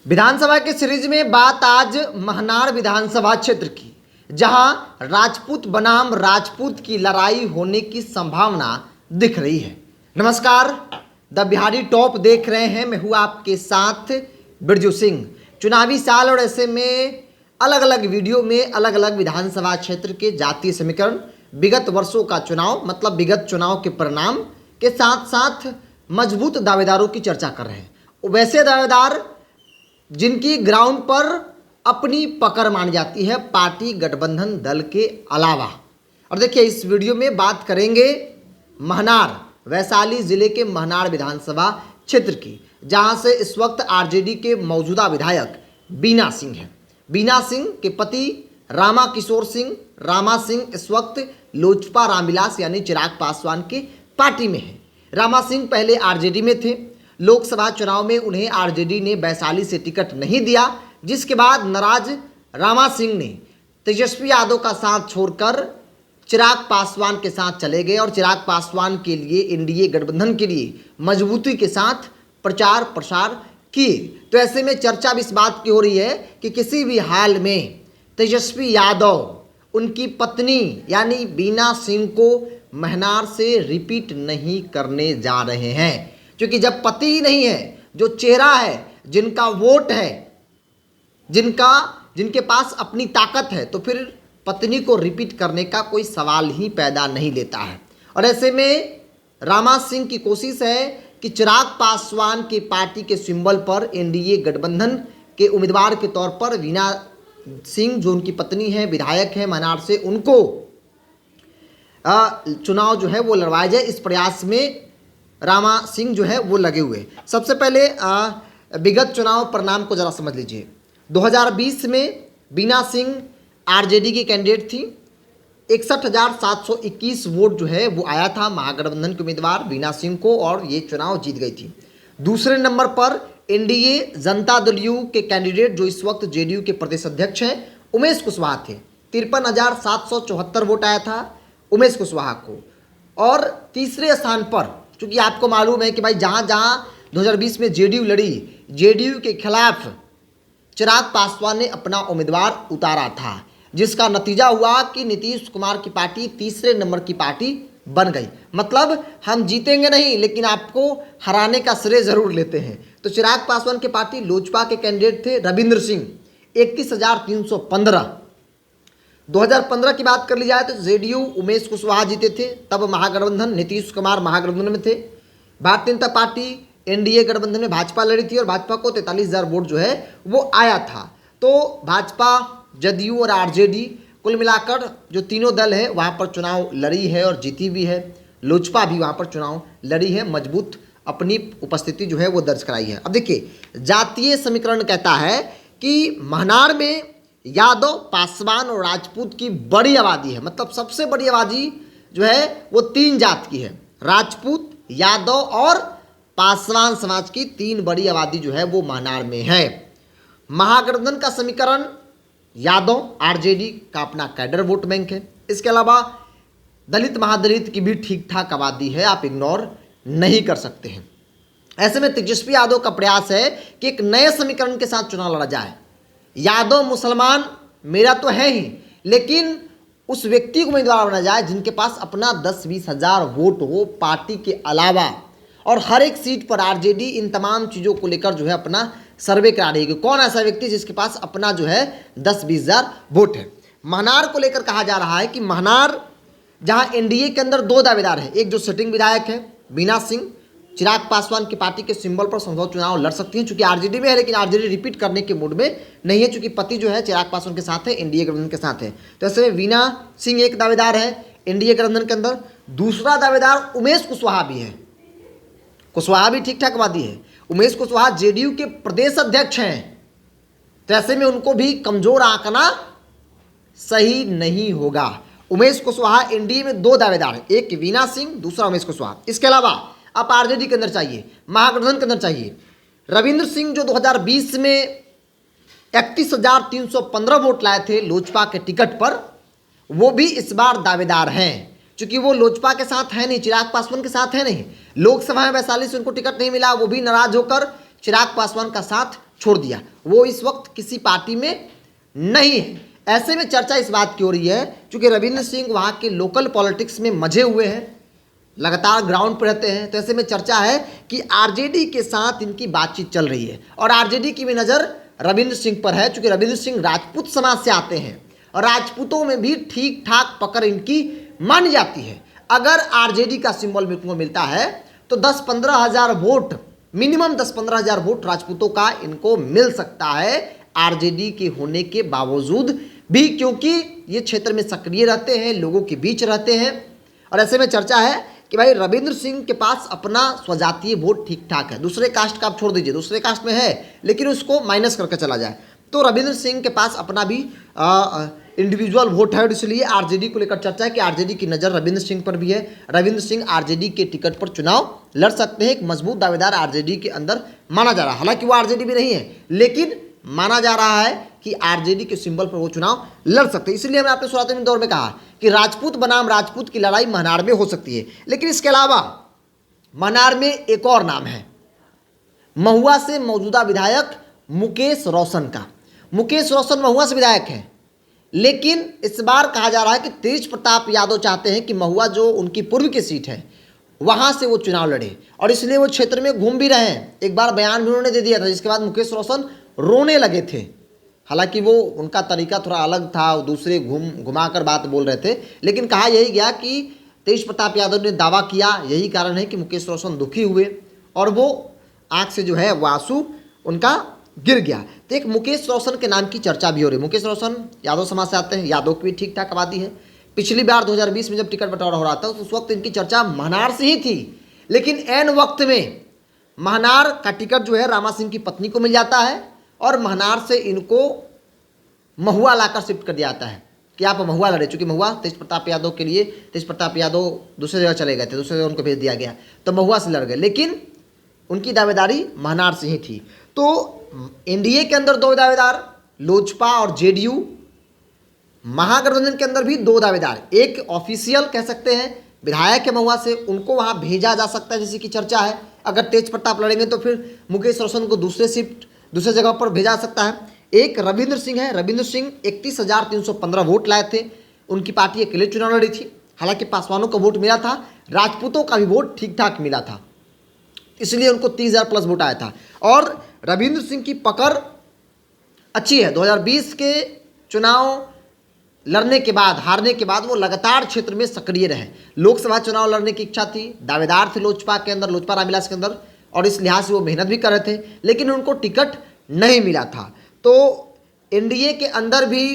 विधानसभा के सीरीज में बात आज महनार विधानसभा क्षेत्र की, जहां राजपूत बनाम राजपूत की लड़ाई होने की संभावना दिख रही है। नमस्कार, द बिहारी टॉप देख रहे हैं। मैं हूं आपके साथ बिरजू सिंह। चुनावी साल और ऐसे में अलग अलग वीडियो में अलग अलग विधानसभा क्षेत्र के जातीय समीकरण, विगत वर्षों का चुनाव मतलब विगत चुनाव के परिणाम के साथ साथ मजबूत दावेदारों की चर्चा कर रहे हैं। वैसे दावेदार जिनकी ग्राउंड पर अपनी पकड़ मानी जाती है पार्टी गठबंधन दल के अलावा। और देखिए, इस वीडियो में बात करेंगे महनार, वैशाली जिले के महनार विधानसभा क्षेत्र की, जहां से इस वक्त आरजेडी के मौजूदा विधायक बीना सिंह हैं। बीना सिंह के पति रामा किशोर सिंह, रामा सिंह इस वक्त लोजपा रामविलास यानी चिराग पासवान के पार्टी में हैं। रामा सिंह पहले आरजेडी में थे। लोकसभा चुनाव में उन्हें आरजेडी ने वैशाली से टिकट नहीं दिया, जिसके बाद नाराज रामा सिंह ने तेजस्वी यादव का साथ छोड़कर चिराग पासवान के साथ चले गए और चिराग पासवान के लिए एनडीए गठबंधन के लिए मजबूती के साथ प्रचार प्रसार किए। तो ऐसे में चर्चा भी इस बात की हो रही है कि किसी भी हाल में तेजस्वी यादव उनकी पत्नी यानी बीना सिंह को महनार से रिपीट नहीं करने जा रहे हैं, क्योंकि जब पति ही नहीं है, जो चेहरा है, जिनका वोट है, जिनके पास अपनी ताकत है, तो फिर पत्नी को रिपीट करने का कोई सवाल ही पैदा नहीं लेता है। और ऐसे में रामा सिंह की कोशिश है कि चिराग पासवान की पार्टी के सिंबल पर एनडीए गठबंधन के उम्मीदवार के तौर पर बीना सिंह, जो उनकी पत्नी है, विधायक है महनार से, उनको चुनाव जो है वो लड़वाया जाए। इस प्रयास में रामा सिंह जो है वो लगे हुए। सबसे पहले विगत चुनाव परिणाम को जरा समझ लीजिए। 2020 में बीना सिंह आरजेडी की कैंडिडेट थी। 61,721 वोट जो है वो आया था महागठबंधन के उम्मीदवार बीना सिंह को, और ये चुनाव जीत गई थी। दूसरे नंबर पर एनडीए जनता दल यू के कैंडिडेट, जो इस वक्त जेडीयू के प्रदेश अध्यक्ष हैं, उमेश कुशवाहा थे। 53,774 वोट आया था उमेश कुशवाहा को। और तीसरे स्थान पर, क्योंकि आपको मालूम है कि भाई जहाँ जहाँ 2020 में जेडीयू लड़ी, जेडीयू के खिलाफ चिराग पासवान ने अपना उम्मीदवार उतारा था, जिसका नतीजा हुआ कि नीतीश कुमार की पार्टी तीसरे नंबर की पार्टी बन गई। मतलब हम जीतेंगे नहीं, लेकिन आपको हराने का श्रेय जरूर लेते हैं। तो चिराग पासवान की पार्टी लोजपा के कैंडिडेट थे रविंद्र सिंह, 31,315। 2015 की बात कर ली जाए तो जेडीयू उमेश कुशवाहा जीते थे, तब महागठबंधन नीतीश कुमार महागठबंधन में थे। भारतीय जनता पार्टी एनडीए गठबंधन में भाजपा लड़ी थी और भाजपा को 43,000 वोट जो है वो आया था। तो भाजपा, जदयू और आरजेडी कुल मिलाकर जो तीनों दल है वहाँ पर चुनाव लड़ी है और जीती भी है। लोजपा भी वहाँ पर चुनाव लड़ी है, मजबूत अपनी उपस्थिति जो है वो दर्ज कराई है। अब देखिए, जातीय समीकरण कहता है कि महनार में यादव, पासवान और राजपूत की बड़ी आबादी है। मतलब सबसे बड़ी आबादी जो है वो 3 जात की है, राजपूत, यादव और पासवान समाज की 3 बड़ी आबादी जो है वो महनार में है। महागठबंधन का समीकरण यादव, आरजेडी का अपना कैडर वोट बैंक है। इसके अलावा दलित महादलित की भी ठीक ठाक आबादी है, आप इग्नोर नहीं कर सकते हैं। ऐसे में तेजस्वी यादव का प्रयास है कि एक नए समीकरण के साथ चुनाव लड़ा जाए। यादव मुसलमान मेरा तो है ही, लेकिन उस व्यक्ति को उम्मीदवार बना जाए जिनके पास अपना 10-20 हज़ार वोट हो पार्टी के अलावा। और हर एक सीट पर आरजेडी इन तमाम चीज़ों को लेकर जो है अपना सर्वे करा रही है कि कौन ऐसा व्यक्ति जिसके पास अपना जो है 10-20 हज़ार वोट है। महनार को लेकर कहा जा रहा है कि महनार, जहां एनडीए के अंदर 2 दावेदार हैं, एक जो सिटिंग विधायक है बीना सिंह, चिराग पासवान की पार्टी के सिंबल पर संभव चुनाव लड़ सकती हैं, चूंकि आरजेडी में है, लेकिन आरजेडी रिपीट करने के मूड में नहीं है, चूंकि पति जो है चिराग पासवान के साथ है, एनडीए गठबंधन के साथ है। तो ऐसे में बीना सिंह एक दावेदार है एनडीए गठबंधन के अंदर। दूसरा दावेदार उमेश कुशवाहा भी है। कुशवाहा भी ठीक ठाक आबादी है। उमेश कुशवाहा जेडीयू के प्रदेश अध्यक्ष हैं, तो ऐसे में उनको भी कमजोर आंकना सही नहीं होगा। उमेश कुशवाहा एनडीए में 2 दावेदार हैं, एक बीना सिंह, दूसरा उमेश कुशवाहा। इसके अलावा आप आरजेडी के अंदर चाहिए, महागठबंधन के अंदर चाहिए रविंद्र सिंह, जो 2020 में 31,315 वोट लाए थे लोजपा के टिकट पर, वो भी इस बार दावेदार हैं। चूंकि वो लोजपा के साथ है नहीं, चिराग पासवान के साथ है नहीं, लोकसभा में वैशाली से उनको टिकट नहीं मिला, वो भी नाराज होकर चिराग पासवान का साथ छोड़ दिया, वो इस वक्त किसी पार्टी में नहीं है। ऐसे में चर्चा इस बात की हो रही है, क्योंकि रविंद्र सिंह वहाँ के लोकल पॉलिटिक्स में मजे हुए हैं, लगातार ग्राउंड पर रहते हैं, तो ऐसे में चर्चा है कि आरजेडी के साथ इनकी बातचीत चल रही है और आरजेडी की भी नज़र रविंद्र सिंह पर है, क्योंकि रविंद्र सिंह राजपूत समाज से आते हैं और राजपूतों में भी ठीक ठाक पकड़ इनकी मानी जाती है। अगर आरजेडी का सिंबल इनको मिलता है तो 10-15 हज़ार वोट, मिनिमम 10-15 हज़ार वोट राजपूतों का इनको मिल सकता है आरजेडी के होने के बावजूद भी, क्योंकि ये क्षेत्र में सक्रिय रहते हैं, लोगों के बीच रहते हैं। और ऐसे में चर्चा है कि भाई रविंद्र सिंह के पास अपना स्वजातीय वोट ठीक ठाक है, दूसरे कास्ट का आप छोड़ दीजिए, दूसरे कास्ट में है लेकिन उसको माइनस करके चला जाए तो रविंद्र सिंह के पास अपना भी इंडिविजुअल वोट है, और इसलिए आरजेडी को लेकर चर्चा है कि आरजेडी की नज़र रविंद्र सिंह पर भी है। रविंद्र सिंह आरजेडी के टिकट पर चुनाव लड़ सकते हैं, एक मजबूत दावेदार आरजेडी के अंदर माना जा रहा है। हालांकि वो आरजेडी भी नहीं है, लेकिन माना जा रहा है कि आरजेडी के सिंबल पर वो चुनाव लड़ सकते हैं। इसलिए हमने आपने शुरुआती दौर में कहा कि राजपूत बनाम राजपूत की लड़ाई महनार में हो सकती है। लेकिन इसके अलावा महनार में एक और नाम है, महुआ से मौजूदा विधायक मुकेश रोशन का। मुकेश रोशन महुआ से विधायक है, लेकिन इस बार कहा जा रहा है कि तेज प्रताप यादव चाहते हैं कि महुआ जो उनकी पूर्व की सीट है वहां से वो चुनाव लड़े, और इसलिए वो क्षेत्र में घूम भी रहे हैं। एक बार बयान भी उन्होंने दे दिया था, जिसके बाद मुकेश रोशन रोने लगे थे। हालांकि वो उनका तरीका थोड़ा अलग था, दूसरे घुमाकर बात बोल रहे थे, लेकिन कहा यही गया कि तेज प्रताप यादव ने दावा किया, यही कारण है कि मुकेश रोशन दुखी हुए और वो आंख से जो है वो आंसू उनका गिर गया। तो एक मुकेश रोशन के नाम की चर्चा भी हो रही है। मुकेश रोशन यादव समाज से आते हैं, यादव की भी ठीक ठाक आबादी है। पिछली बार 2020 में जब टिकट बंटवारा हो रहा था तो उस वक्त इनकी चर्चा महनार से ही थी, लेकिन ऐन वक्त में महनार का टिकट जो है रामा सिंह की पत्नी को मिल जाता है और महनार से इनको महुआ लाकर शिफ्ट कर दिया जाता है कि आप महुआ लड़े, चूँकि महुआ तेज प्रताप यादव के लिए, तेज प्रताप यादव दूसरे जगह चले गए थे, दूसरे जगह उनको भेज दिया गया, तो महुआ से लड़ गए, लेकिन उनकी दावेदारी महनार से ही थी। तो एनडीए के अंदर दो दावेदार, लोजपा और जेडीयू। महागठबंधन के अंदर भी दो दावेदार, एक ऑफिशियल कह सकते हैं विधायक है महुआ से, उनको वहां भेजा जा सकता है जैसे कि चर्चा है। अगर तेज प्रताप लड़ेंगे तो फिर मुकेश रोशन को दूसरे जगह पर भेजा जा सकता है। एक रविंद्र सिंह है, रविंद्र सिंह 31,315 वोट लाए थे, उनकी पार्टी अकेले चुनाव लड़ी थी। हालांकि पासवानों का वोट मिला था, राजपूतों का भी वोट ठीक ठाक मिला था, इसलिए उनको 30,000 प्लस वोट आया था। और रविंद्र सिंह की पकड़ अच्छी है। 2020 के चुनाव लड़ने के बाद, हारने के बाद वो लगातार क्षेत्र में सक्रिय रहे। लोकसभा चुनाव लड़ने की इच्छा थी, दावेदार थे लोजपा के अंदर, लोजपा रामविलास के अंदर, और इस लिहाज से वो मेहनत भी कर रहे थे, लेकिन उनको टिकट नहीं मिला था। तो एनडीए के अंदर भी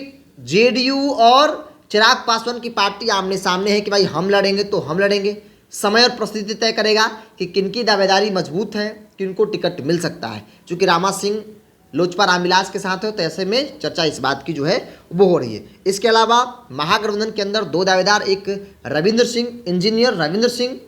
जेडीयू और चिराग पासवान की पार्टी आमने सामने है कि भाई हम लड़ेंगे तो हम लड़ेंगे। समय और परिस्थिति तय करेगा कि किनकी दावेदारी मजबूत है, किनको टिकट मिल सकता है। चूँकि रामा सिंह लोजपा रामविलास के साथ है, तो ऐसे में चर्चा इस बात की जो है वो हो रही है। इसके अलावा महागठबंधन के अंदर दो दावेदार, एक रविंद्र सिंह, इंजीनियर रविंद्र सिंह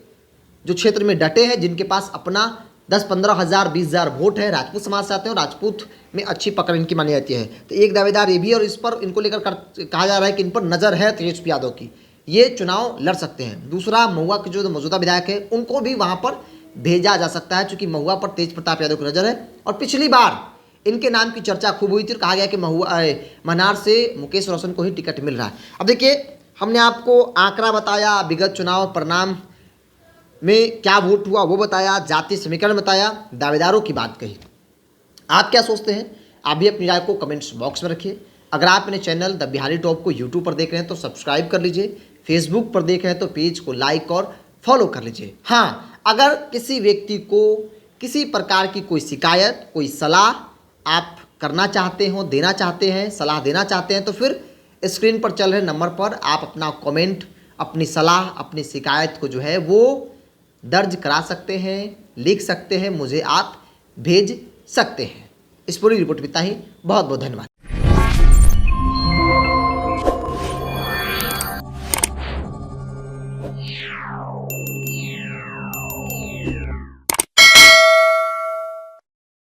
जो क्षेत्र में डटे हैं, जिनके पास अपना 10-15 हज़ार 20,000 वोट है, राजपूत समाज से आते हैं और राजपूत में अच्छी पकड़ इनकी मानी जाती है। तो एक दावेदार ये भी, और इस पर इनको लेकर कहा जा रहा है कि इन पर नज़र है तेजस्वी यादव की, ये चुनाव लड़ सकते हैं। दूसरा, महुआ के जो मौजूदा विधायक है उनको भी वहाँ पर भेजा जा सकता है, चूँकि महुआ पर तेज प्रताप यादव की नज़र है। और पिछली बार इनके नाम की चर्चा खूब हुई थी और कहा गया कि महनार से मुकेश रोशन को ही टिकट मिल रहा है। अब देखिए, हमने आपको आंकड़ा बताया, विगत चुनाव परिणाम में क्या वोट हुआ वो बताया, जातीय समीकरण बताया, दावेदारों की बात कही। आप क्या सोचते हैं? आप भी अपनी राय को कमेंट्स बॉक्स में रखिए। अगर आप अपने चैनल द बिहारी टॉप को यूट्यूब पर देख रहे हैं तो सब्सक्राइब कर लीजिए, फेसबुक पर देख रहे हैं तो पेज को लाइक और फॉलो कर लीजिए। हाँ, अगर किसी व्यक्ति को किसी प्रकार की कोई शिकायत, कोई सलाह आप करना चाहते हो, देना चाहते हैं, सलाह देना चाहते हैं, तो फिर स्क्रीन पर चल रहे नंबर पर आप अपना कमेंट, अपनी सलाह, अपनी शिकायत को जो है वो दर्ज करा सकते हैं, लिख सकते हैं, मुझे आप भेज सकते हैं। इस पूरी रिपोर्ट में इतना ही। बहुत बहुत धन्यवाद।